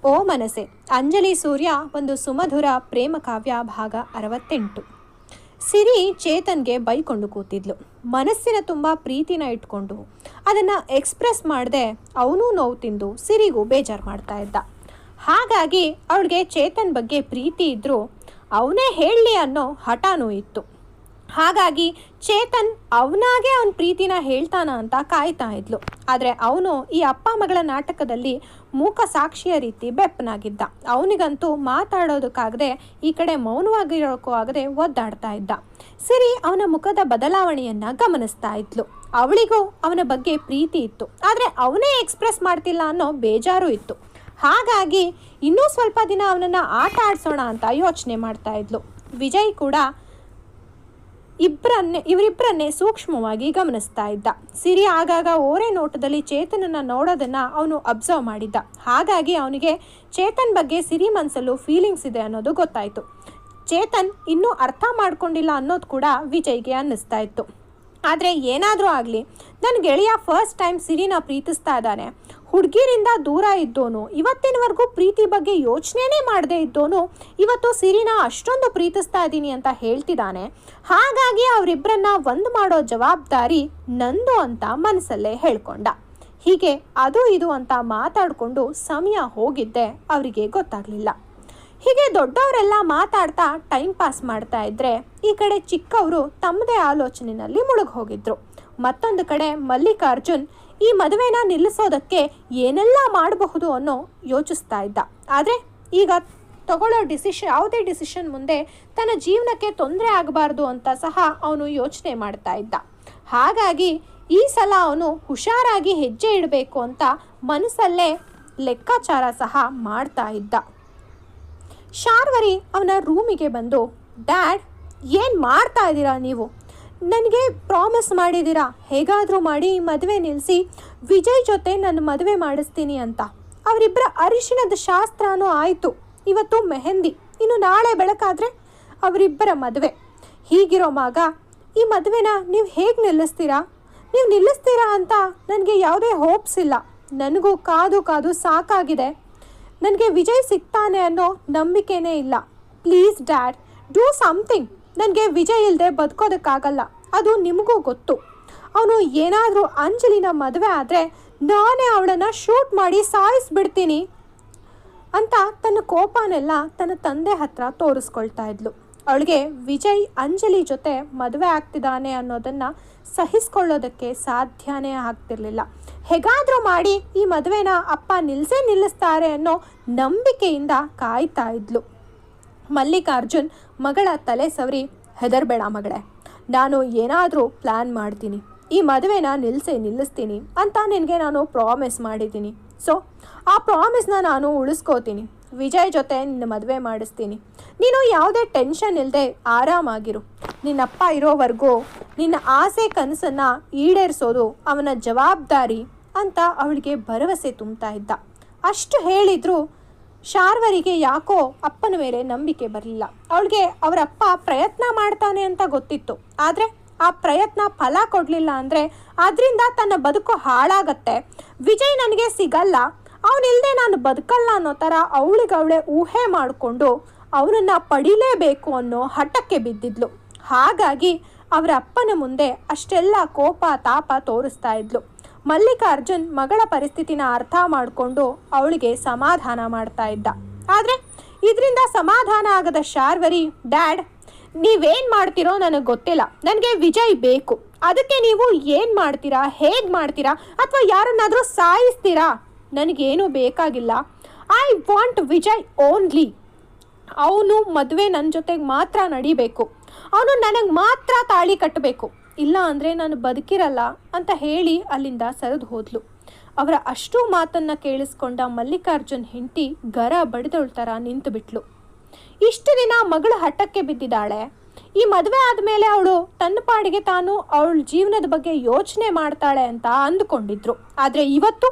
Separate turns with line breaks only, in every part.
ಓ ಮನಸೆ. ಅಂಜಲಿ ಸೂರ್ಯ ಒಂದು ಸುಮಧುರ ಪ್ರೇಮ ಕಾವ್ಯ ಭಾಗ 68. ಸಿರಿ ಚೇತನ್ಗೆ ಬೈಕೊಂಡು ಕೂತಿದ್ಲು. ಮನಸ್ಸಿನ ತುಂಬ ಪ್ರೀತಿನ ಇಟ್ಕೊಂಡು ಅದನ್ನು ಎಕ್ಸ್ಪ್ರೆಸ್ ಮಾಡದೆ ಅವನೂ ನೋವು ತಿಂದು ಸಿರಿಗೂ ಬೇಜಾರು ಮಾಡ್ತಾ ಇದ್ದ. ಹಾಗಾಗಿ ಅವಳಿಗೆ ಚೇತನ್ ಬಗ್ಗೆ ಪ್ರೀತಿ ಇದ್ದರೂ ಅವನೇ ಹೇಳಲಿ ಅನ್ನೋ ಹಠನೂ ಇತ್ತು. ಹಾಗಾಗಿ ಚೇತನ್ ಅವನಾಗೆ ಅವನ ಪ್ರೀತಿನ ಹೇಳ್ತಾನ ಅಂತ ಕಾಯ್ತಾ ಇದ್ಲು. ಆದರೆ ಅವನು ಈ ಅಪ್ಪ ಮಗಳ ನಾಟಕದಲ್ಲಿ ಮೂಕ ಸಾಕ್ಷಿಯ ರೀತಿ ಬೆಪ್ಪನಾಗಿದ್ದ. ಅವನಿಗಂತೂ ಮಾತಾಡೋದಕ್ಕಾಗದೆ ಈ ಕಡೆ ಮೌನವಾಗಿರೋಕ್ಕೂ ಆಗದೆ ಒದ್ದಾಡ್ತಾ ಇದ್ದ. ಸಿರಿ ಅವನ ಮುಖದ ಬದಲಾವಣೆಯನ್ನು ಗಮನಿಸ್ತಾ ಇದ್ಲು. ಅವಳಿಗೂ ಅವನ ಬಗ್ಗೆ ಪ್ರೀತಿ ಇತ್ತು, ಆದರೆ ಅವನೇ ಎಕ್ಸ್ಪ್ರೆಸ್ ಮಾಡ್ತಿಲ್ಲ ಅನ್ನೋ ಬೇಜಾರು ಇತ್ತು. ಹಾಗಾಗಿ ಇನ್ನೂ ಸ್ವಲ್ಪ ದಿನ ಅವನನ್ನು ಆಟ ಆಡಿಸೋಣ ಅಂತ ಯೋಚನೆ ಮಾಡ್ತಾ ಇದ್ಲು. ವಿಜಯ್ ಕೂಡ ಇವರಿಬ್ಬರನ್ನೇ ಸೂಕ್ಷ್ಮವಾಗಿ ಗಮನಿಸ್ತಾ ಇದ್ದ. ಸಿರಿ ಆಗಾಗ ಓರೆ ನೋಟದಲ್ಲಿ ಚೇತನನ್ನು ನೋಡೋದನ್ನು ಅವನು ಅಬ್ಸರ್ವ್ ಮಾಡಿದ್ದ. ಹಾಗಾಗಿ ಅವನಿಗೆ ಚೇತನ್ ಬಗ್ಗೆ ಸಿರಿ ಮನಸ್ಸಲ್ಲೂ ಫೀಲಿಂಗ್ಸ್ ಇದೆ ಅನ್ನೋದು ಗೊತ್ತಾಯಿತು. ಚೇತನ್ ಇನ್ನೂ ಅರ್ಥ ಮಾಡ್ಕೊಂಡಿಲ್ಲ ಅನ್ನೋದು ಕೂಡ ವಿಜಯ್ಗೆ ಅನ್ನಿಸ್ತಾ ಇತ್ತು. ಆದರೆ ಏನಾದರೂ ಆಗಲಿ, ನನ್ನ ಗೆಳೆಯ ಫಸ್ಟ್ ಟೈಮ್ ಸಿರಿನ ಪ್ರೀತಿಸ್ತಾ ಇದ್ದಾನೆ. ಹುಡುಗಿರಿಂದ ದೂರ ಇದ್ದೋನು, ಇವತ್ತಿನವರೆಗೂ ಪ್ರೀತಿ ಬಗ್ಗೆ ಯೋಚನೆನೇ ಮಾಡದೇ ಇದ್ದೋನು ಇವತ್ತು ಸಿರಿನ ಅಷ್ಟೊಂದು ಪ್ರೀತಿಸ್ತಾ ಇದ್ದೀನಿ ಅಂತ ಹೇಳ್ತಿದ್ದಾನೆ. ಹಾಗಾಗಿ ಅವರಿಬ್ಬರನ್ನ ಒಂದು ಮಾಡೋ ಜವಾಬ್ದಾರಿ ನಂದು ಅಂತ ಮನಸ್ಸಲ್ಲೇ ಹೇಳ್ಕೊಂಡ. ಹೀಗೆ ಅದು ಇದು ಅಂತ ಮಾತಾಡಿಕೊಂಡು ಸಮಯ ಹೋಗಿದ್ದೆ ಅವರಿಗೆ ಗೊತ್ತಾಗಲಿಲ್ಲ. ಹೀಗೆ ದೊಡ್ಡವರೆಲ್ಲ ಮಾತಾಡ್ತಾ ಟೈಮ್ ಪಾಸ್ ಮಾಡ್ತಾ ಇದ್ರೆ ಈ ಕಡೆ ಚಿಕ್ಕವರು ತಮ್ಮದೇ ಆಲೋಚನೆಯಲ್ಲಿ ಮುಳುಗಿ ಹೋಗಿದ್ರು. ಮತ್ತೊಂದು ಕಡೆ ಮಲ್ಲಿಕಾರ್ಜುನ್ ಈ ಮದುವೆನ ನಿಲ್ಲಿಸೋದಕ್ಕೆ ಏನೆಲ್ಲ ಮಾಡಬಹುದು ಅನ್ನೋ ಯೋಚಿಸ್ತಾ ಇದ್ದ. ಆದರೆ ಈಗ ತಗೊಳ್ಳೋ ಯಾವುದೇ ಡಿಸಿಷನ್ ಮುಂದೆ ತನ್ನ ಜೀವನಕ್ಕೆ ತೊಂದರೆ ಆಗಬಾರ್ದು ಅಂತ ಸಹ ಅವನು ಯೋಚನೆ ಮಾಡ್ತಾ ಇದ್ದ. ಹಾಗಾಗಿ ಈ ಸಲ ಅವನು ಹುಷಾರಾಗಿ ಹೆಜ್ಜೆ ಇಡಬೇಕು ಅಂತ ಮನಸ್ಸಲ್ಲೇ ಲೆಕ್ಕಾಚಾರ ಸಹ ಮಾಡ್ತಾ ಇದ್ದ. ಶಾರ್ವರಿ ಅವನ ರೂಮಿಗೆ ಬಂದು, ಡ್ಯಾಡ್, ಏನು ಮಾಡ್ತಾ ಇದ್ದೀರಾ ನೀವು? ನನಗೆ ಪ್ರಾಮಿಸ್ ಮಾಡಿದ್ದೀರಾ ಹೇಗಾದರೂ ಮಾಡಿ ಈ ಮದುವೆ ನಿಲ್ಲಿಸಿ ವಿಜಯ್ ಜೊತೆ ನನ್ನ ಮದುವೆ ಮಾಡಿಸ್ತೀನಿ ಅಂತ. ಅವರಿಬ್ಬರ ಅರಿಶಿಣದ ಶಾಸ್ತ್ರನೂ ಆಯಿತು. ಇವತ್ತು ಮೆಹಂದಿ, ಇನ್ನು ನಾಳೆ ಬೆಳಕಾದರೆ ಅವರಿಬ್ಬರ ಮದುವೆ. ಹೀಗಿರೋ ಮಗ ಈ ಮದುವೆನ ನೀವು ಹೇಗೆ ನಿಲ್ಲಿಸ್ತೀರಾ? ನೀವು ನಿಲ್ಲಿಸ್ತೀರಾ ಅಂತ ನನಗೆ ಯಾವುದೇ ಹೋಪ್ಸ್ ಇಲ್ಲ. ನನಗೂ ಕಾದು ಕಾದು ಸಾಕಾಗಿದೆ. ನನಗೆ ವಿಜಯ್ ಸಿಗ್ತಾನೆ ಅನ್ನೋ ನಂಬಿಕೆನೇ ಇಲ್ಲ. Please dad, do something. ನನಗೆ ವಿಜಯ್ ಇಲ್ಲದೆ ಬದುಕೋದಕ್ಕಾಗಲ್ಲ, ಅದು ನಿಮಗೂ ಗೊತ್ತು. ಅವನು ಏನಾದರೂ ಅಂಜಲಿನ ಮದುವೆ ಆದರೆ ನಾನೇ ಅವಳನ್ನು ಶೂಟ್ ಮಾಡಿ ಸಾಯಿಸ್ಬಿಡ್ತೀನಿ ಅಂತ ತನ್ನ ಕೋಪನೆಲ್ಲ ತನ್ನ ತಂದೆ ಹತ್ರ ತೋರಿಸ್ಕೊಳ್ತಾ ಇದ್ಲು. ಅವಳಿಗೆ ವಿಜಯ್ ಅಂಜಲಿ ಜೊತೆ ಮದುವೆ ಆಗ್ತಿದ್ದಾನೆ ಅನ್ನೋದನ್ನು ಸಹಿಸ್ಕೊಳ್ಳೋದಕ್ಕೆ ಸಾಧ್ಯನೇ ಆಗ್ತಿರ್ಲಿಲ್ಲ. ಹೇಗಾದರೂ ಮಾಡಿ ಈ ಮದುವೆನ ಅಪ್ಪ ನಿಲ್ಲಿಸ್ತಾರೆ ಅನ್ನೋ ನಂಬಿಕೆಯಿಂದ ಕಾಯ್ತಾ ಇದ್ಲು. ಮಲ್ಲಿಕಾರ್ಜುನ್ ಮಗಳ ತಲೆ ಸವರಿ, ಹೆದರ್ಬೇಡ ಮಗಳೇ, ನಾನು ಏನಾದರೂ ಪ್ಲ್ಯಾನ್ ಮಾಡ್ತೀನಿ. ಈ ಮದುವೆನ ನಿಲ್ಲಿಸ್ತೀನಿ ಅಂತ ನಿನಗೆ ನಾನು ಪ್ರಾಮಿಸ್ ಮಾಡಿದ್ದೀನಿ. ಸೊ ಆ ಪ್ರಾಮಿಸ್ನ ನಾನು ಉಳಿಸ್ಕೋತೀನಿ. ವಿಜಯ್ ಜೊತೆ ನಿನ್ನ ಮದುವೆ ಮಾಡಿಸ್ತೀನಿ. ನೀನು ಯಾವುದೇ ಟೆನ್ಷನ್ ಇಲ್ಲದೆ ಆರಾಮಾಗಿರು. ನಿನ್ನಪ್ಪ ಇರೋವರೆಗೂ ನಿನ್ನ ಆಸೆ ಕನಸನ್ನು ಈಡೇರಿಸೋದು ಅವನ ಜವಾಬ್ದಾರಿ ಅಂತ ಅವಳಿಗೆ ಭರವಸೆ ತುಂಬ್ತಾ ಇದ್ದ. ಅಷ್ಟು ಹೇಳಿದರೂ ಶಾರ್ವರಿಗೆ ಯಾಕೋ ಅಪ್ಪನ ಮೇಲೆ ನಂಬಿಕೆ ಬರಲಿಲ್ಲ. ಅವಳಿಗೆ ಅವರಪ್ಪ ಪ್ರಯತ್ನ ಮಾಡ್ತಾನೆ ಅಂತ ಗೊತ್ತಿತ್ತು, ಆದರೆ ಆ ಪ್ರಯತ್ನ ಫಲ ಕೊಡಲಿಲ್ಲ ಅಂದರೆ ಅದರಿಂದ ತನ್ನ ಬದುಕು ಹಾಳಾಗತ್ತೆ. ವಿಜಯ್ ನನಗೆ ಸಿಗಲ್ಲ, ಅವನಿಲ್ಲದೆ ನಾನು ಬದುಕಲ್ಲ ಅನ್ನೋ ಥರ ಅವಳಿಗವಳೆ ಊಹೆ ಮಾಡಿಕೊಂಡು ಅವನನ್ನು ಪಡಿಲೇಬೇಕು ಅನ್ನೋ ಹಠಕ್ಕೆ ಬಿದ್ದಿದ್ಲು. ಹಾಗಾಗಿ ಅವರ ಅಪ್ಪನ ಮುಂದೆ ಅಷ್ಟೆಲ್ಲ ಕೋಪ ತಾಪ ತೋರಿಸ್ತಾ ಇದ್ಲು. ಮಲ್ಲಿಕಾರ್ಜುನ್ ಮಗಳ ಪರಿಸ್ಥಿತಿನ ಅರ್ಥ ಮಾಡಿಕೊಂಡು ಅವಳಿಗೆ ಸಮಾಧಾನ ಮಾಡ್ತಾ ಇದ್ದ. ಆದರೆ ಇದರಿಂದ ಸಮಾಧಾನ ಆಗದ ಶಾರ್ವರಿ, ಡ್ಯಾಡ್, ನೀವೇನು ಮಾಡ್ತೀರೋ ನನಗೆ ಗೊತ್ತಿಲ್ಲ. ನನಗೆ ವಿಜಯ್ ಬೇಕು. ಅದಕ್ಕೆ ನೀವು ಏನು ಮಾಡ್ತೀರಾ, ಹೇಗೆ ಮಾಡ್ತೀರಾ, ಅಥವಾ ಯಾರನ್ನಾದರೂ ಸಾಯಿಸ್ತೀರಾ? ನನಗೇನು ಬೇಕಾಗಿಲ್ಲ. I want Vijay only. ಅವನು ಮದುವೆ ನನ್ನ ಜೊತೆಗೆ ಮಾತ್ರ ನಡಿಬೇಕು. ಅವನು ನನಗೆ ಮಾತ್ರ ತಾಳಿ ಕಟ್ಟಬೇಕು. ಇಲ್ಲ ಅಂದರೆ ನಾನು ಬದುಕಿರಲ್ಲ ಅಂತ ಹೇಳಿ ಅಲ್ಲಿಂದ ಸರಿದು ಹೋದ್ಲು. ಅವರ ಅಷ್ಟೂ ಮಾತನ್ನು ಕೇಳಿಸ್ಕೊಂಡ ಮಲ್ಲಿಕಾರ್ಜುನ್ ಹೆಂಡತಿ ಗರ ಬಡಿದವಳ ಥರ ನಿಂತು ಬಿಟ್ಲು. ಇಷ್ಟು ದಿನ ಮಗಳು ಹಠಕ್ಕೆ ಬಿದ್ದಿದ್ದಾಳೆ. ಈ ಮದುವೆ ಆದಮೇಲೆ ಅವಳು ತನ್ನ ಪಾಡಿಗೆ ತಾನು ಅವಳ ಜೀವನದ ಬಗ್ಗೆ ಯೋಚನೆ ಮಾಡ್ತಾಳೆ ಅಂತ ಅಂದುಕೊಂಡಿದ್ರು. ಆದರೆ ಇವತ್ತು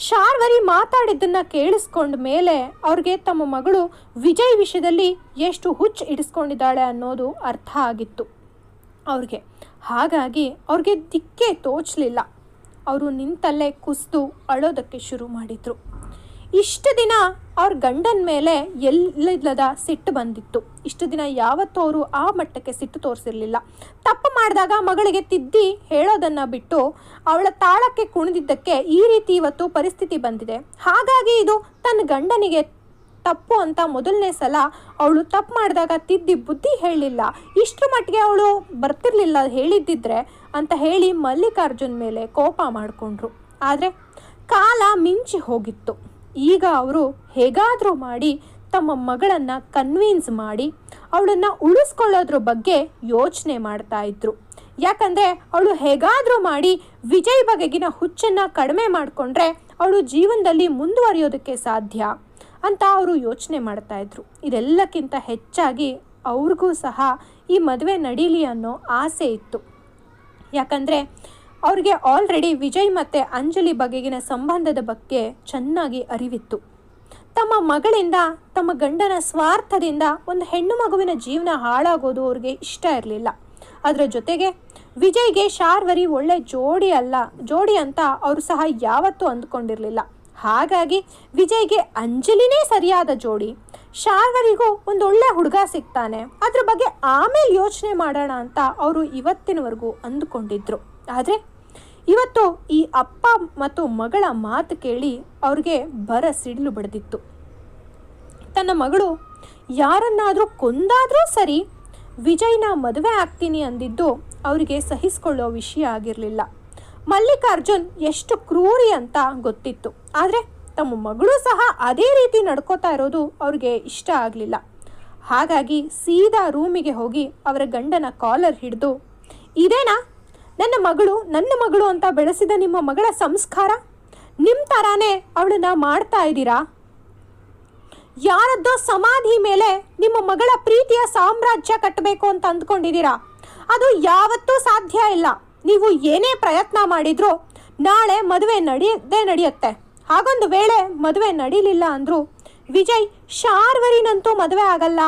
ಶಾರ್ವರಿ ಮಾತಾಡಿದ್ದನ್ನು ಕೇಳಿಸ್ಕೊಂಡ ಮೇಲೆ ಅವ್ರಿಗೆ ತಮ್ಮ ಮಗಳು ವಿಜಯ್ ವಿಷಯದಲ್ಲಿ ಎಷ್ಟು ಹುಚ್ಚು ಇಡಿಸ್ಕೊಂಡಿದ್ದಾಳೆ ಅನ್ನೋದು ಅರ್ಥ ಆಗಿತ್ತು ಅವ್ರಿಗೆ. ಹಾಗಾಗಿ ಅವ್ರಿಗೆ ದಿಕ್ಕೇ ತೋಚಲಿಲ್ಲ. ಅವರು ನಿಂತಲ್ಲೇ ಕುಸಿದು ಅಳೋದಕ್ಕೆ ಶುರು ಮಾಡಿದರು. ಇಷ್ಟು ದಿನ ಅವ್ರ ಗಂಡನ ಮೇಲೆ ಎಲ್ಲಿಲ್ಲದ ಸಿಟ್ಟು ಬಂದಿತ್ತು. ಇಷ್ಟು ದಿನ ಯಾವತ್ತೂ ಅವರು ಆ ಮಟ್ಟಕ್ಕೆ ಸಿಟ್ಟು ತೋರಿಸಿರಲಿಲ್ಲ. ತಪ್ಪು ಮಾಡಿದಾಗ ಮಗಳಿಗೆ ತಿದ್ದಿ ಹೇಳೋದನ್ನು ಬಿಟ್ಟು ಅವಳ ತಾಳಕ್ಕೆ ಕುಣಿದಿದ್ದಕ್ಕೆ ಈ ರೀತಿ ಇವತ್ತು ಪರಿಸ್ಥಿತಿ ಬಂದಿದೆ. ಹಾಗಾಗಿ ಇದು ತನ್ನ ಗಂಡನಿಗೆ ತಪ್ಪು ಅಂತ ಮೊದಲನೇ ಸಲ ಅವಳು ತಪ್ಪು ಮಾಡಿದಾಗ ತಿದ್ದಿ ಬುದ್ಧಿ ಹೇಳಲಿಲ್ಲ, ಇಷ್ಟರ ಮಟ್ಟಿಗೆ ಅವಳು ಬರ್ತಿರ್ಲಿಲ್ಲ ಹೇಳಿದ್ದಿದ್ರೆ ಅಂತ ಹೇಳಿ ಮಲ್ಲಿಕಾರ್ಜುನ್ ಮೇಲೆ ಕೋಪ ಮಾಡಿಕೊಂಡ್ರು. ಆದರೆ ಕಾಲ ಮಿಂಚಿ ಹೋಗಿತ್ತು. ಈಗ ಅವರು ಹೇಗಾದರೂ ಮಾಡಿ ತಮ್ಮ ಮಗಳನ್ನು ಕನ್ವಿನ್ಸ್ ಮಾಡಿ ಅವಳನ್ನು ಉಳಿಸ್ಕೊಳ್ಳೋದ್ರ ಬಗ್ಗೆ ಯೋಚನೆ ಮಾಡ್ತಾ ಇದ್ರು. ಯಾಕಂದರೆ ಅವಳು ಹೇಗಾದರೂ ಮಾಡಿ ವಿಜಯ್ ಬಗೆಗಿನ ಹುಚ್ಚನ್ನು ಕಡಿಮೆ ಮಾಡಿಕೊಂಡ್ರೆ ಅವಳು ಜೀವನದಲ್ಲಿ ಮುಂದುವರಿಯೋದಕ್ಕೆ ಸಾಧ್ಯ ಅಂತ ಅವರು ಯೋಚನೆ ಮಾಡ್ತಾ ಇದ್ರು. ಇದೆಲ್ಲಕ್ಕಿಂತ ಹೆಚ್ಚಾಗಿ ಅವ್ರಿಗೂ ಸಹ ಈ ಮದುವೆ ನಡೀಲಿ ಅನ್ನೋ ಆಸೆ ಇತ್ತು. ಯಾಕಂದರೆ ಅವ್ರಿಗೆ ಆಲ್ರೆಡಿ ವಿಜಯ್ ಮತ್ತು ಅಂಜಲಿ ಬಗೆಗಿನ ಸಂಬಂಧದ ಬಗ್ಗೆ ಚೆನ್ನಾಗಿ ಅರಿವಿತ್ತು. ತಮ್ಮ ಮಗಳಿಂದ ತಮ್ಮ ಗಂಡನ ಸ್ವಾರ್ಥದಿಂದ ಒಂದು ಹೆಣ್ಣು ಮಗುವಿನ ಜೀವನ ಹಾಳಾಗೋದು ಅವ್ರಿಗೆ ಇಷ್ಟ ಇರಲಿಲ್ಲ. ಅದರ ಜೊತೆಗೆ ವಿಜಯ್ಗೆ ಶಾರ್ವರಿ ಒಳ್ಳೆ ಜೋಡಿ ಅಂತ ಅವರು ಸಹ ಯಾವತ್ತೂ ಅಂದ್ಕೊಂಡಿರಲಿಲ್ಲ. ಹಾಗಾಗಿ ವಿಜಯ್ಗೆ ಅಂಜಲಿನೇ ಸರಿಯಾದ ಜೋಡಿ, ಶಾರ್ವರಿಗೂ ಒಂದು ಒಳ್ಳೆ ಹುಡುಗ ಸಿಗ್ತಾನೆ, ಅದ್ರ ಬಗ್ಗೆ ಆಮೇಲೆ ಯೋಚನೆ ಮಾಡೋಣ ಅಂತ ಅವರು ಇವತ್ತಿನವರೆಗೂ ಅಂದುಕೊಂಡಿದ್ರು. ಆದರೆ ಇವತ್ತು ಈ ಅಪ್ಪ ಮತ್ತು ಮಗಳ ಮಾತು ಕೇಳಿ ಅವ್ರಿಗೆ ಸಿಡಿಲು ಬಡಿದಿತ್ತು. ತನ್ನ ಮಗಳು ಯಾರನ್ನಾದರೂ ಕೊಂದಾದರೂ ಸರಿ ವಿಜಯ್ನ ಮದುವೆ ಆಗ್ತೀನಿ ಅಂದಿದ್ದು ಅವರಿಗೆ ಸಹಿಸ್ಕೊಳ್ಳೋ ವಿಷಯ ಆಗಿರಲಿಲ್ಲ. ಮಲ್ಲಿಕಾರ್ಜುನ್ ಎಷ್ಟು ಕ್ರೂರಿ ಅಂತ ಗೊತ್ತಿತ್ತು. ಆದರೆ ತಮ್ಮ ಮಗಳು ಸಹ ಅದೇ ರೀತಿ ನಡ್ಕೋತಾ ಇರೋದು ಅವ್ರಿಗೆ ಇಷ್ಟ ಆಗಲಿಲ್ಲ. ಹಾಗಾಗಿ ಸೀದಾ ರೂಮಿಗೆ ಹೋಗಿ ಅವರ ಗಂಡನ ಕಾಲರ್ ಹಿಡಿದು, ಇದೇನಾ ನನ್ನ ಮಗಳು ಅಂತ ಬೆಳೆಸಿದ ನಿಮ್ಮ ಮಗಳ ಸಂಸ್ಕಾರ? ನಿಮ್ಮ ಥರಾನೇ ಅವಳನ್ನ ಮಾಡ್ತಾ ಇದ್ದೀರಾ? ಯಾರದ್ದೋ ಸಮಾಧಿ ಮೇಲೆ ನಿಮ್ಮ ಮಗಳ ಪ್ರೀತಿಯ ಸಾಮ್ರಾಜ್ಯ ಕಟ್ಟಬೇಕು ಅಂತ ಅಂದ್ಕೊಂಡಿದ್ದೀರಾ? ಅದು ಯಾವತ್ತೂ ಸಾಧ್ಯ ಇಲ್ಲ. ನೀವು ಏನೇ ಪ್ರಯತ್ನ ಮಾಡಿದ್ರೂ ನಾಳೆ ಮದುವೆ ನಡೆಯುತ್ತೆ. ಹಾಗೊಂದು ವೇಳೆ ಮದುವೆ ನಡೀಲಿಲ್ಲ ಅಂದರೂ ವಿಜಯ್ ಶಾರ್ವರಿನಂತೂ ಮದುವೆ ಆಗಲ್ಲ.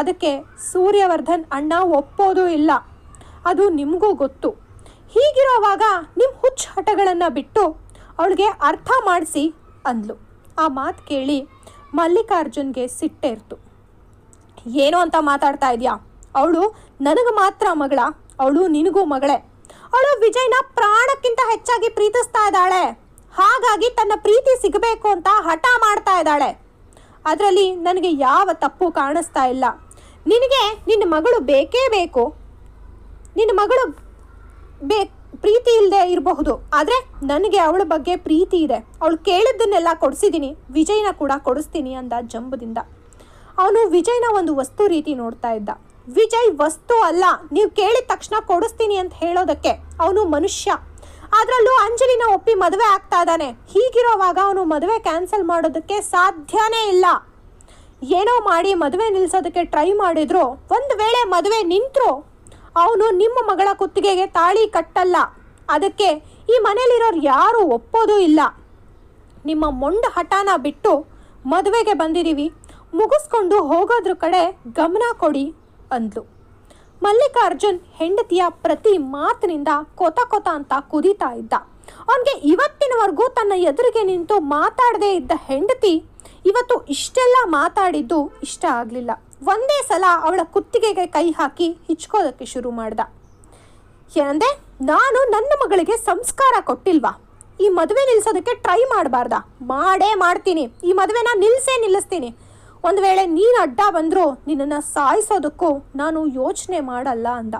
ಅದಕ್ಕೆ ಸೂರ್ಯವರ್ಧನ್ ಅಣ್ಣ ಒಪ್ಪೋದು ಇಲ್ಲ. ಅದು ನಿಮಗೂ ಗೊತ್ತು. ಹೀಗಿರೋವಾಗ ನಿಮ್ಮ ಹುಚ್ಚು ಹಠಗಳನ್ನು ಬಿಟ್ಟು ಅವಳಿಗೆ ಅರ್ಥ ಮಾಡಿಸಿ ಅಂದ್ಲು. ಆ ಮಾತು ಕೇಳಿ ಮಲ್ಲಿಕಾರ್ಜುನ್ಗೆ ಸಿಟ್ಟೇರ್ತು. ಏನೋ ಅಂತ ಮಾತಾಡ್ತಾ ಇದೆಯಾ? ಅವಳು ನನಗೆ ಮಾತ್ರ ಮಗಳ, ಅವಳು ನಿನಗೂ ಮಗಳೇ. ಅವಳು ವಿಜಯ್ನ ಪ್ರಾಣಕ್ಕಿಂತ ಹೆಚ್ಚಾಗಿ ಪ್ರೀತಿಸ್ತಾ ಇದ್ದಾಳೆ. ಹಾಗಾಗಿ ತನ್ನ ಪ್ರೀತಿ ಸಿಗಬೇಕು ಅಂತ ಹಠ ಮಾಡ್ತಾ ಇದ್ದಾಳೆ. ಅದರಲ್ಲಿ ನನಗೆ ಯಾವ ತಪ್ಪು ಕಾಣಿಸ್ತಾ ಇಲ್ಲ. ನಿನಗೆ ನಿನ್ನ ಮಗಳು ಬೇಕೇ ಬೇಕು. ನಿನ್ನ ಮಗಳು ಪ್ರೀತಿ ಇಲ್ಲದೆ ಇರಬಹುದು, ಆದರೆ ನನಗೆ ಅವಳ ಬಗ್ಗೆ ಪ್ರೀತಿ ಇದೆ. ಅವಳು ಕೇಳಿದ್ದನ್ನೆಲ್ಲ ಕೊಡಿಸಿದ್ದೀನಿ, ವಿಜಯ್ನ ಕೂಡ ಕೊಡಿಸ್ತೀನಿ ಅಂದ ಜಂಬದಿಂದ. ಅವನು ವಿಜಯ್ನ ಒಂದು ವಸ್ತು ರೀತಿ ನೋಡ್ತಾ ಇದ್ದ. ವಿಜಯ್ ವಸ್ತು ಅಲ್ಲ, ನೀವು ಕೇಳಿದ ತಕ್ಷಣ ಕೊಡಿಸ್ತೀನಿ ಅಂತ ಹೇಳೋದಕ್ಕೆ. ಅವನು ಮನುಷ್ಯ. ಅದರಲ್ಲೂ ಅಂಜಲಿನ ಒಪ್ಪಿ ಮದುವೆ ಆಗ್ತಾ ಇದ್ದಾನೆ. ಹೀಗಿರೋವಾಗ ಅವನು ಮದುವೆ ಕ್ಯಾನ್ಸಲ್ ಮಾಡೋದಕ್ಕೆ ಸಾಧ್ಯನೇ ಇಲ್ಲ. ಏನೋ ಮಾಡಿ ಮದುವೆ ನಿಲ್ಲಿಸೋದಕ್ಕೆ ಟ್ರೈ ಮಾಡಿದ್ರು, ಒಂದು ವೇಳೆ ಮದುವೆ ನಿಂತರು ಅವನು ನಿಮ್ಮ ಮಗಳ ಕುತ್ತಿಗೆಗೆ ತಾಳಿ ಕಟ್ಟಲ್ಲ. ಅದಕ್ಕೆ ಈ ಮನೇಲಿರೋರು ಯಾರೂ ಒಪ್ಪೋದು ಇಲ್ಲ. ನಿಮ್ಮ ಮೊಂಡ ಹಠಾನ ಬಿಟ್ಟು ಮದುವೆಗೆ ಬಂದಿದ್ದೀವಿ, ಮುಗಿಸ್ಕೊಂಡು ಹೋಗೋದ್ರ ಕಡೆ ಗಮನ ಕೊಡಿ ಅಂದ್ಲು. ಮಲ್ಲಿಕಾರ್ಜುನ್ ಹೆಂಡತಿಯ ಪ್ರತಿ ಮಾತಿನಿಂದ ಕೊತ ಅಂತ ಕುದೀತಾ ಇದ್ದ. ಅವನಿಗೆ ಇವತ್ತಿನವರೆಗೂ ತನ್ನ ಎದುರಿಗೆ ನಿಂತು ಮಾತಾಡದೇ ಇದ್ದ ಹೆಂಡತಿ ಇವತ್ತು ಇಷ್ಟೆಲ್ಲ ಮಾತಾಡಿದ್ದು ಇಷ್ಟ ಆಗಲಿಲ್ಲ. ಒಂದೇ ಸಲ ಅವಳ ಕುತ್ತಿಗೆಗೆ ಕೈ ಹಾಕಿ ಹಿಚ್ಕೋದಕ್ಕೆ ಶುರು ಮಾಡ್ದ. ಏನಂದೆ? ನಾನು ನನ್ನ ಮಗಳಿಗೆ ಸಂಸ್ಕಾರ ಕೊಟ್ಟಿಲ್ವಾ? ಈ ಮದುವೆ ನಿಲ್ಲಿಸೋದಕ್ಕೆ ಟ್ರೈ ಮಾಡಬಾರ್ದಾ? ಮಾಡ್ತೀನಿ. ಈ ಮದುವೆನ ನಿಲ್ಲಿಸ್ತೀನಿ. ಒಂದು ವೇಳೆ ನೀನು ಅಡ್ಡ ಬಂದರೂ ನಿನ್ನನ್ನು ಸಾಯಿಸೋದಕ್ಕೂ ನಾನು ಯೋಚನೆ ಮಾಡಲ್ಲ ಅಂದ.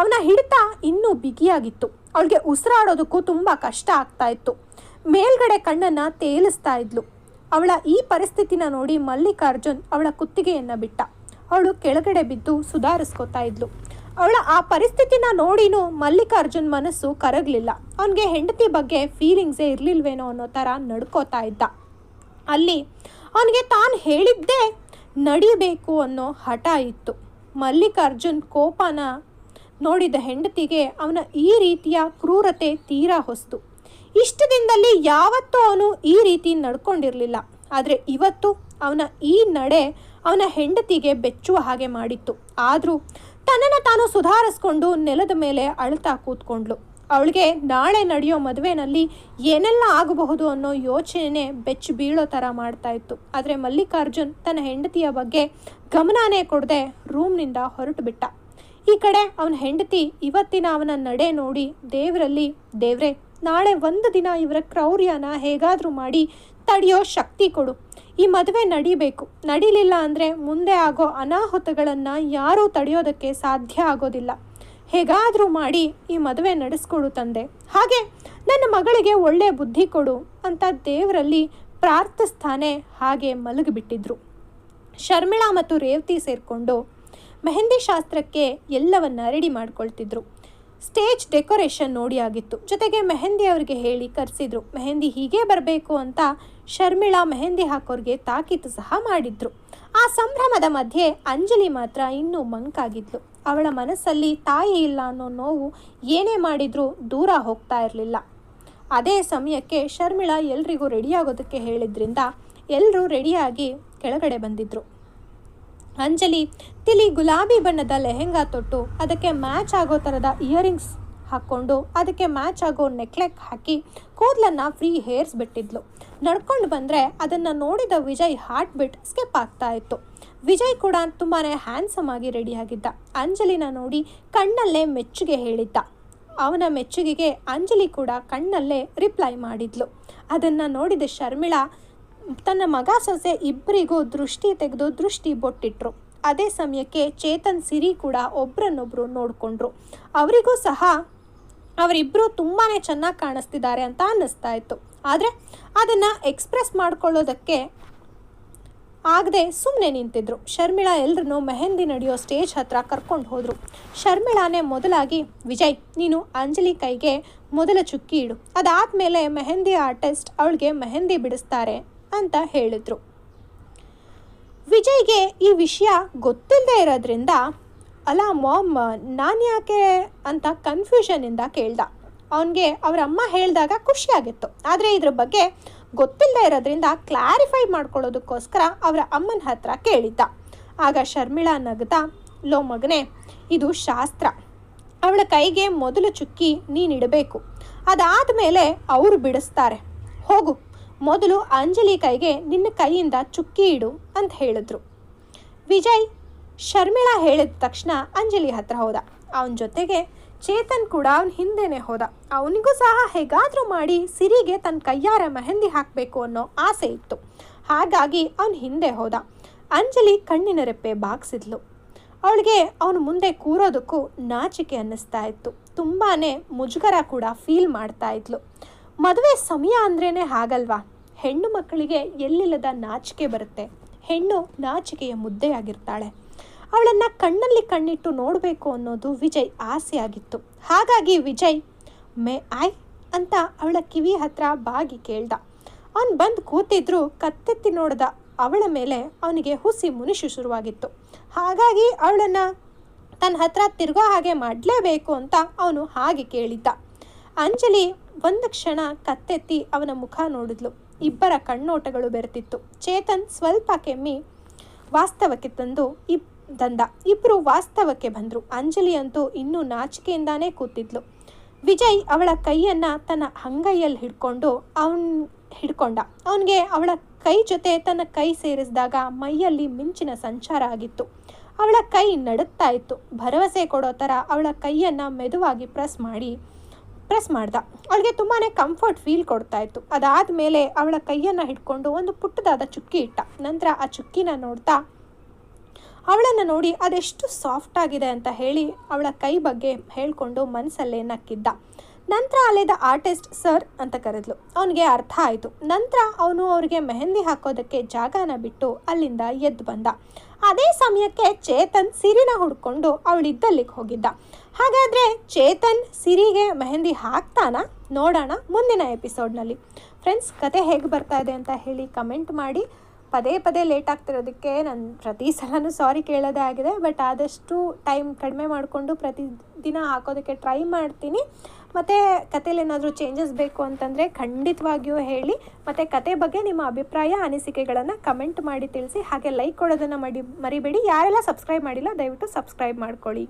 ಅವನ ಹಿಡಿತ ಇನ್ನೂ ಬಿಗಿಯಾಗಿತ್ತು. ಅವಳಿಗೆ ಉಸಿರಾಡೋದಕ್ಕೂ ತುಂಬ ಕಷ್ಟ ಆಗ್ತಾ ಇತ್ತು. ಮೇಲ್ಗಡೆ ಕಣ್ಣನ್ನು ತೇಲಿಸ್ತಾ ಇದ್ಲು. ಅವಳ ಈ ಪರಿಸ್ಥಿತಿನ ನೋಡಿ ಮಲ್ಲಿಕಾರ್ಜುನ್ ಅವಳ ಕುತ್ತಿಗೆಯನ್ನು ಬಿಟ್ಟ. ಅವಳು ಕೆಳಗಡೆ ಬಿದ್ದು ಸುಧಾರಿಸ್ಕೋತಾ ಇದ್ಲು. ಅವಳ ಆ ಪರಿಸ್ಥಿತಿನ ನೋಡಿನೂ ಮಲ್ಲಿಕಾರ್ಜುನ್ ಮನಸ್ಸು ಕರಗಲಿಲ್ಲ. ಅವನಿಗೆ ಹೆಂಡತಿ ಬಗ್ಗೆ ಫೀಲಿಂಗ್ಸೇ ಇರಲಿಲ್ವೇನೋ ಅನ್ನೋ ಥರ ನಡ್ಕೋತಾ ಇದ್ದ. ಅಲ್ಲಿ ಅವನಿಗೆ ತಾನು ಹೇಳಿದ್ದೇ ನಡಿಬೇಕು ಅನ್ನೋ ಹಠ ಇತ್ತು. ಮಲ್ಲಿಕಾರ್ಜುನ್ ಕೋಪನ ನೋಡಿದ ಹೆಂಡತಿಗೆ ಅವನ ಈ ರೀತಿಯ ಕ್ರೂರತೆ ತೀರಾ ಹೊಸ್ತು. ಇಷ್ಟು ದಿನದಲ್ಲಿ ಯಾವತ್ತೂ ಅವನು ಈ ರೀತಿ ನಡ್ಕೊಂಡಿರಲಿಲ್ಲ. ಆದರೆ ಇವತ್ತು ಅವನ ಈ ನಡೆ ಅವನ ಹೆಂಡತಿಗೆ ಬೆಚ್ಚುವ ಹಾಗೆ ಮಾಡಿತ್ತು. ಆದರೂ ತನ್ನನ್ನು ತಾನು ಸುಧಾರಿಸ್ಕೊಂಡು ನೆಲದ ಮೇಲೆ ಅಳ್ತಾ ಕೂತ್ಕೊಂಡ್ಳು. ಅವಳಿಗೆ ನಾಳೆ ನಡೆಯೋ ಮದುವೆನಲ್ಲಿ ಏನೆಲ್ಲ ಆಗಬಹುದು ಅನ್ನೋ ಯೋಚನೆ ಬೆಚ್ಚಿ ಬೀಳೋ ಥರ ಮಾಡ್ತಾ ಇತ್ತು. ಆದರೆ ಮಲ್ಲಿಕಾರ್ಜುನ್ ತನ್ನ ಹೆಂಡತಿಯ ಬಗ್ಗೆ ಗಮನನೇ ಕೊಡದೆ ರೂಮ್ನಿಂದ ಹೊರಟು ಬಿಟ್ಟ. ಈ ಕಡೆ ಅವನ ಹೆಂಡತಿ ಇವತ್ತಿನ ಅವನ ನಡೆ ನೋಡಿ ದೇವ್ರೆ ನಾಳೆ ಒಂದು ದಿನ ಇವರ ಕ್ರೌರ್ಯನ ಹೇಗಾದರೂ ಮಾಡಿ ತಡೆಯೋ ಶಕ್ತಿ ಕೊಡು. ಈ ಮದುವೆ ನಡೀಲಿಲ್ಲ ಅಂದರೆ ಮುಂದೆ ಆಗೋ ಅನಾಹುತಗಳನ್ನು ಯಾರೂ ತಡೆಯೋದಕ್ಕೆ ಸಾಧ್ಯ ಆಗೋದಿಲ್ಲ. ಹೇಗಾದರೂ ಮಾಡಿ ಈ ಮದುವೆ ನಡೆಸ್ಕೊಡು ತಂದೆ. ಹಾಗೆ ನನ್ನ ಮಗಳಿಗೆ ಒಳ್ಳೆ ಬುದ್ಧಿ ಕೊಡು ಅಂತ ದೇವರಲ್ಲಿ ಪ್ರಾರ್ಥಿಸ್ತಾನೆ ಹಾಗೆ ಮಲಗಿಬಿಟ್ಟಿದ್ರು. ಶರ್ಮಿಳಾ ಮತ್ತು ರೇವತಿ ಸೇರಿಕೊಂಡು ಮೆಹಂದಿ ಶಾಸ್ತ್ರಕ್ಕೆ ಎಲ್ಲವನ್ನ ರೆಡಿ ಮಾಡ್ಕೊಳ್ತಿದ್ರು. ಸ್ಟೇಜ್ ಡೆಕೋರೇಷನ್ ನೋಡಿ ಆಗಿತ್ತು. ಜೊತೆಗೆ ಮೆಹಂದಿ ಅವರಿಗೆ ಹೇಳಿ ಕರೆಸಿದ್ರು. ಮೆಹಂದಿ ಹೀಗೆ ಬರಬೇಕು ಅಂತ ಶರ್ಮಿಳಾ ಮೆಹಂದಿ ಹಾಕೋರಿಗೆ ತಾಕೀತು ಸಹ ಮಾಡಿದ್ರು. ಆ ಸಂಭ್ರಮದ ಮಧ್ಯೆ ಅಂಜಲಿ ಮಾತ್ರ ಇನ್ನೂ ಮಂಕಾಗಿದ್ಲು. ಅವಳ ಮನಸ್ಸಲ್ಲಿ ತಾಯಿ ಇಲ್ಲ ಅನ್ನೋ ನೋವು ಏನೇ ಮಾಡಿದ್ರೂ ದೂರ ಹೋಗ್ತಾ ಇರಲಿಲ್ಲ. ಅದೇ ಸಮಯಕ್ಕೆ ಶರ್ಮಿಳಾ ಎಲ್ರಿಗೂ ರೆಡಿಯಾಗೋದಕ್ಕೆ ಹೇಳಿದ್ರಿಂದ ಎಲ್ಲರೂ ರೆಡಿಯಾಗಿ ಕೆಳಗಡೆ ಬಂದಿದ್ರು. ಅಂಜಲಿ ತಿಳಿ ಗುಲಾಬಿ ಬಣ್ಣದ ಲೆಹೆಂಗಾ ತೊಟ್ಟು ಅದಕ್ಕೆ ಮ್ಯಾಚ್ ಆಗೋ ಥರದ ಇಯರಿಂಗ್ಸ್ ಹಾಕ್ಕೊಂಡು ಅದಕ್ಕೆ ಮ್ಯಾಚ್ ಆಗೋ ನೆಕ್ಲೆಕ್ ಹಾಕಿ ಕೂದಲನ್ನು ಫ್ರೀ ಹೇರ್ಸ್ ಬಿಟ್ಟಿದ್ಲು. ನಡ್ಕೊಂಡು ಬಂದರೆ ಅದನ್ನು ನೋಡಿದ ವಿಜಯ್ ಹಾರ್ಟ್ ಬಿಟ್ ಸ್ಕಿಪ್ ಆಗ್ತಾ ಇತ್ತು. ವಿಜಯ್ ಕೂಡ ತುಂಬಾ ಹ್ಯಾಂಡ್ಸಮ್ ಆಗಿ ರೆಡಿಯಾಗಿದ್ದ. ಅಂಜಲಿನ ನೋಡಿ ಕಣ್ಣಲ್ಲೇ ಮೆಚ್ಚುಗೆ ಹೇಳಿದ್ದ. ಅವನ ಮೆಚ್ಚುಗೆಗೆ ಅಂಜಲಿ ಕೂಡ ಕಣ್ಣಲ್ಲೇ ರಿಪ್ಲೈ ಮಾಡಿದ್ಲು. ಅದನ್ನು ನೋಡಿದ ಶರ್ಮಿಳಾ ತನ್ನ ಮಗ ಸೊಸೆ ಇಬ್ಬರಿಗೂ ದೃಷ್ಟಿ ತೆಗೆದು ದೃಷ್ಟಿ ಬೊಟ್ಟಿಟ್ರು. ಅದೇ ಸಮಯಕ್ಕೆ ಚೇತನ್ ಸಿರಿ ಕೂಡ ಒಬ್ರನ್ನೊಬ್ರು ನೋಡಿಕೊಂಡ್ರು. ಅವರಿಗೂ ಸಹ ಅವರಿಬ್ಬರು ತುಂಬಾ ಚೆನ್ನಾಗಿ ಕಾಣಿಸ್ತಿದ್ದಾರೆ ಅಂತ ಅನ್ನಿಸ್ತಾ ಇತ್ತು. ಆದರೆ ಅದನ್ನು ಎಕ್ಸ್ಪ್ರೆಸ್ ಮಾಡ್ಕೊಳ್ಳೋದಕ್ಕೆ ಆಗದೆ ಸುಮ್ಮನೆ ನಿಂತಿದ್ರು. ಶರ್ಮಿಳಾ ಎಲ್ಲರನ್ನೂ ಮೆಹಂದಿ ನಡೆಯೋ ಸ್ಟೇಜ್ ಹತ್ರ ಕರ್ಕೊಂಡು ಹೋದರು. ಶರ್ಮಿಳಾನೇ ಮೊದಲಾಗಿ ವಿಜಯ್ ನೀನು ಅಂಜಲಿ ಕೈಗೆ ಮೊದಲ ಚುಕ್ಕಿ ಇಡು, ಅದಾದಮೇಲೆ ಮೆಹಂದಿ ಆರ್ಟಿಸ್ಟ್ ಅವಳಿಗೆ ಮೆಹಂದಿ ಬಿಡಿಸ್ತಾರೆ ಅಂತ ಹೇಳಿದ್ರು. ವಿಜಯ್ಗೆ ಈ ವಿಷಯ ಗೊತ್ತಿಲ್ಲದೆ ಇರೋದ್ರಿಂದ ಅಲ್ಲ ಮಾಮ್ ನಾನು ಯಾಕೆ ಅಂತ ಕನ್ಫ್ಯೂಷನಿಂದ ಕೇಳ್ದ. ಅವನಿಗೆ ಅವರ ಅಮ್ಮ ಹೇಳಿದಾಗ ಖುಷಿಯಾಗಿತ್ತು. ಆದರೆ ಇದ್ರ ಬಗ್ಗೆ ಗೊತ್ತಿಲ್ಲದೆ ಇರೋದ್ರಿಂದ ಕ್ಲಾರಿಫೈ ಮಾಡ್ಕೊಳ್ಳೋದಕ್ಕೋಸ್ಕರ ಅವರ ಅಮ್ಮನ ಹತ್ರ ಕೇಳಿದ್ದ. ಆಗ ಶರ್ಮಿಳಾ ನಗ್ತಾ, ಲೋ ಮಗನೇ ಇದು ಶಾಸ್ತ್ರ, ಅವಳ ಕೈಗೆ ಮೊದಲು ಚುಕ್ಕಿ ನೀನಿಡಬೇಕು, ಅದಾದಮೇಲೆ ಅವರು ಬಿಡಿಸ್ತಾರೆ, ಹೋಗು ಮೊದಲು ಅಂಜಲಿ ಕೈಗೆ ನಿನ್ನ ಕೈಯಿಂದ ಚುಕ್ಕಿ ಇಡು ಅಂತ ಹೇಳಿದ್ರು. ವಿಜಯ್ ಶರ್ಮಿಳಾ ಹೇಳಿದ ತಕ್ಷಣ ಅಂಜಲಿ ಹತ್ರ ಹೋದ. ಅವನ ಜೊತೆಗೆ ಚೇತನ್ ಕೂಡ ಅವನ ಹಿಂದೆನೇ ಹೋದ. ಅವನಿಗೂ ಸಹ ಹೇಗಾದರೂ ಮಾಡಿ ಸಿರಿಗೆ ತನ್ನ ಕೈಯಾರ ಮೆಹಂದಿ ಹಾಕಬೇಕು ಅನ್ನೋ ಆಸೆ ಇತ್ತು. ಹಾಗಾಗಿ ಅವನ ಹಿಂದೆ ಹೋದ. ಅಂಜಲಿ ಕಣ್ಣಿನ ರೆಪ್ಪೆ ಬಾಗಿಸಿದ್ಲು. ಅವಳಿಗೆ ಅವನ ಮುಂದೆ ಕೂರೋದಕ್ಕೂ ನಾಚಿಕೆ ಅನ್ನಿಸ್ತಾ ಇತ್ತು. ತುಂಬಾ ಮುಜುಗರ ಕೂಡ ಫೀಲ್ ಮಾಡ್ತಾ ಇದ್ಲು. ಮದುವೆ ಸಮಯ ಅಂದ್ರೇ ಹಾಗಲ್ವಾ, ಹೆಣ್ಣು ಮಕ್ಕಳಿಗೆ ಎಲ್ಲಿಲ್ಲದ ನಾಚಿಕೆ ಬರುತ್ತೆ. ಹೆಣ್ಣು ನಾಚಿಕೆಯ ಮುದ್ದೆಯಾಗಿರ್ತಾಳೆ. ಅವಳನ್ನು ಕಣ್ಣಲ್ಲಿ ಕಣ್ಣಿಟ್ಟು ನೋಡಬೇಕು ಅನ್ನೋದು ವಿಜಯ್ ಆಸೆಯಾಗಿತ್ತು. ಹಾಗಾಗಿ ವಿಜಯ್ ಮೇ ಐ ಅಂತ ಅವಳ ಕಿವಿ ಹತ್ರ ಬಾಗಿ ಕೇಳ್ದ. ಅವನು ಬಂದು ಕೂತಿದ್ರು ಕತ್ತೆತ್ತಿ ನೋಡ್ದ ಅವಳ ಮೇಲೆ ಅವನಿಗೆ ಹುಸಿ ಮುನಿಶು ಶುರುವಾಗಿತ್ತು. ಹಾಗಾಗಿ ಅವಳನ್ನು ತನ್ನ ಹತ್ರ ತಿರ್ಗೋ ಹಾಗೆ ಮಾಡಲೇಬೇಕು ಅಂತ ಅವನು ಹಾಗೆ ಕೇಳಿದ್ದ. ಅಂಜಲಿ ಒಂದು ಕ್ಷಣ ಕತ್ತೆತ್ತಿ ಅವನ ಮುಖ ನೋಡಿದ್ಲು. ಇಬ್ಬರ ಕಣ್ಣೋಟಗಳು ಬೆರೆತಿತ್ತು. ಚೇತನ್ ಸ್ವಲ್ಪ ಕೆಮ್ಮಿ ವಾಸ್ತವಕ್ಕೆ ಇಬ್ಬರು ವಾಸ್ತವಕ್ಕೆ ಬಂದರು. ಅಂಜಲಿ ಅಂತೂ ಇನ್ನೂ ನಾಚಿಕೆಯಿಂದಾನೇ ಕೂತಿದ್ಲು. ವಿಜಯ್ ಅವಳ ಕೈಯನ್ನು ತನ್ನ ಅಂಗೈಯಲ್ಲಿ ಹಿಡ್ಕೊಂಡ. ಅವನಿಗೆ ಅವಳ ಕೈ ಜೊತೆ ತನ್ನ ಕೈ ಸೇರಿಸಿದಾಗ ಮೈಯಲ್ಲಿ ಮಿಂಚಿನ ಸಂಚಾರ ಆಗಿತ್ತು. ಅವಳ ಕೈ ನಡುತ್ತಾ ಇತ್ತು. ಭರವಸೆ ಕೊಡೋ ಥರ ಅವಳ ಕೈಯನ್ನು ಮೆದುವಾಗಿ ಪ್ರೆಸ್ ಮಾಡ್ದ. ಅವಳಿಗೆ ತುಂಬಾ ಕಂಫರ್ಟ್ ಫೀಲ್ ಕೊಡ್ತಾ ಇತ್ತು. ಅದಾದಮೇಲೆ ಅವಳ ಕೈಯನ್ನು ಹಿಡ್ಕೊಂಡು ಒಂದು ಪುಟ್ಟದಾದ ಚುಕ್ಕಿ ಇಟ್ಟ. ನಂತರ ಆ ಚುಕ್ಕಿನ ನೋಡ್ತಾ ಅವಳನ್ನು ನೋಡಿ ಅದೆಷ್ಟು ಸಾಫ್ಟ್ ಆಗಿದೆ ಅಂತ ಹೇಳಿ ಅವಳ ಕೈ ಬಗ್ಗೆ ಹೇಳ್ಕೊಂಡು ಮನಸ್ಸಲ್ಲೇ ನಕ್ಕಿದ್ದ. ನಂತರ ಅಲ್ಲಿದ್ದ ಆರ್ಟಿಸ್ಟ್ ಸರ್ ಅಂತ ಕರೆದ್ಲು. ಅವನಿಗೆ ಅರ್ಥ ಆಯಿತು. ನಂತರ ಅವನು ಅವರಿಗೆ ಮೆಹಂದಿ ಹಾಕೋದಕ್ಕೆ ಜಾಗನ ಬಿಟ್ಟು ಅಲ್ಲಿಂದ ಎದ್ದು ಬಂದ. ಅದೇ ಸಮಯಕ್ಕೆ ಚೇತನ್ ಸಿರಿನ ಹುಡ್ಕೊಂಡು ಅವಳಿದ್ದಲ್ಲಿಗೆ ಹೋಗಿದ್ದ. ಹಾಗಾದರೆ ಚೇತನ್ ಸಿರಿಗೆ ಮೆಹಂದಿ ಹಾಕ್ತಾನಾ? ನೋಡೋಣ ಮುಂದಿನ ಎಪಿಸೋಡ್ನಲ್ಲಿ. ಫ್ರೆಂಡ್ಸ್, ಕತೆ ಹೇಗೆ ಬರ್ತಾ ಇದೆ ಅಂತ ಹೇಳಿ ಕಮೆಂಟ್ ಮಾಡಿ. ಪದೇ ಪದೇ ಲೇಟ್ ಆಗ್ತಿರೋದಕ್ಕೆ ನಾನು ಪ್ರತಿ ಸಲನೂ ಸಾರಿ ಕೇಳೋದೇ ಆಗಿದೆ. ಬಟ್ ಆದಷ್ಟು ಟೈಮ್ ಕಡಿಮೆ ಮಾಡಿಕೊಂಡು ಪ್ರತಿದಿನ ಹಾಕೋದಕ್ಕೆ ಟ್ರೈ ಮಾಡ್ತೀನಿ. ಮತ್ತು ಕಥೆಯಲ್ಲಿ ಏನಾದರೂ ಚೇಂಜಸ್ ಬೇಕು ಅಂತಂದರೆ ಖಂಡಿತವಾಗಿಯೂ ಹೇಳಿ. ಮತ್ತು ಕತೆ ಬಗ್ಗೆ ನಿಮ್ಮ ಅಭಿಪ್ರಾಯ ಅನಿಸಿಕೆಗಳನ್ನು ಕಮೆಂಟ್ ಮಾಡಿ ತಿಳಿಸಿ. ಹಾಗೆ ಲೈಕ್ ಕೊಡೋದನ್ನು ಮರಿಬೇಡಿ. ಯಾರೆಲ್ಲ ಸಬ್ಸ್ಕ್ರೈಬ್ ಮಾಡಿಲ್ಲ ದಯವಿಟ್ಟು ಸಬ್ಸ್ಕ್ರೈಬ್ ಮಾಡ್ಕೊಳ್ಳಿ.